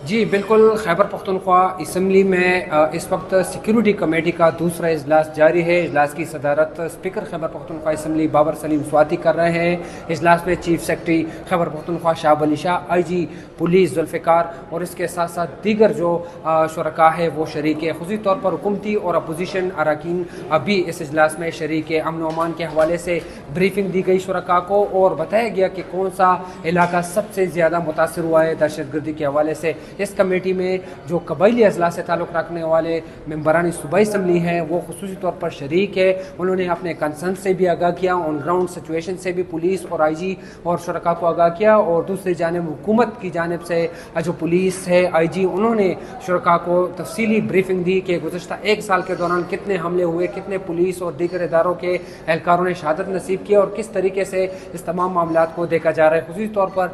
جی بالکل، خیبر پختونخوا اسمبلی میں اس وقت سیکیورٹی کمیٹی کا دوسرا اجلاس جاری ہے۔ اجلاس کی صدارت اسپیکر خیبر پختونخوا اسمبلی بابر سلیم سواتی کر رہے ہیں۔ اجلاس میں چیف سیکرٹری خیبر پختونخوا شہاب علی شاہ، آئی جی پولیس ذوالفقار اور اس کے ساتھ ساتھ دیگر جو شرکاء ہیں وہ شریک ہیں۔ خصوصی طور پر حکومتی اور اپوزیشن اراکین بھی اس اجلاس میں شریک ہے۔ امن و امان کے حوالے سے بریفنگ دی گئی شرکاء کو اور بتایا گیا کہ کون سا علاقہ سب سے زیادہ متاثر ہوا ہے دہشت گردی کے حوالے سے۔ اس کمیٹی میں جو قبائلی اضلاع سے تعلق رکھنے والے ممبران صوبائی اسمبلی ہیں وہ خصوصی طور پر شریک ہے۔ انہوں نے اپنے کنسرن سے بھی آگاہ کیا، آن گراؤنڈ سچویشن سے بھی پولیس اور آئی جی اور شرکاء کو آگاہ کیا، اور دوسری جانب حکومت کی جانب سے جو پولیس ہے، آئی جی، انہوں نے شرکاء کو تفصیلی بریفنگ دی کہ گزشتہ ایک سال کے دوران کتنے حملے ہوئے، کتنے پولیس اور دیگر اداروں کے اہلکاروں نے شہادت نصیب کی اور کس طریقے سے اس تمام معاملات کو دیکھا جا رہا ہے۔ خصوصی طور پر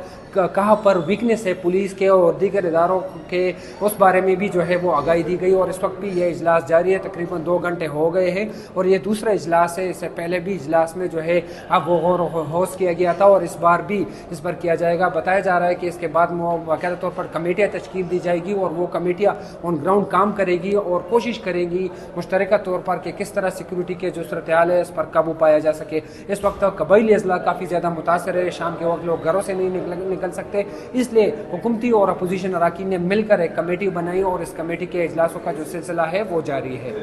کہاں پر ویکنیس ہے پولیس کے اور دیگر اداروں کے، اس بارے میں بھی جو ہے وہ آگاہی دی گئی، اور اس وقت بھی یہ اجلاس جاری ہے۔ تقریباً 2 گھنٹے ہو گئے ہیں اور یہ دوسرا اجلاس ہے۔ اس سے پہلے بھی اجلاس میں جو ہے اب وہ غور و خوض کیا گیا تھا اور اس بار بھی اس پر کیا جائے گا۔ بتایا جا رہا ہے کہ اس کے بعد باقاعدہ طور پر کمیٹیاں تشکیل دی جائے گی اور وہ کمیٹیاں آن گراؤنڈ کام کرے گی اور کوشش کریں گی مشترکہ طور پر کہ کس طرح سیکیورٹی کے جو صورتحال ہے اس پر قابو پایا جا سکے۔ اس وقت قبائلی اضلاع کافی زیادہ متاثر ہے، شام کے وقت لوگ گھروں سے نہیں نکل سکتے، اس لیے حکومتی اور اپوزیشن اراکین نے مل کر ایک کمیٹی بنائی اور اس کمیٹی کے اجلاسوں کا جو سلسلہ ہے وہ جاری ہے۔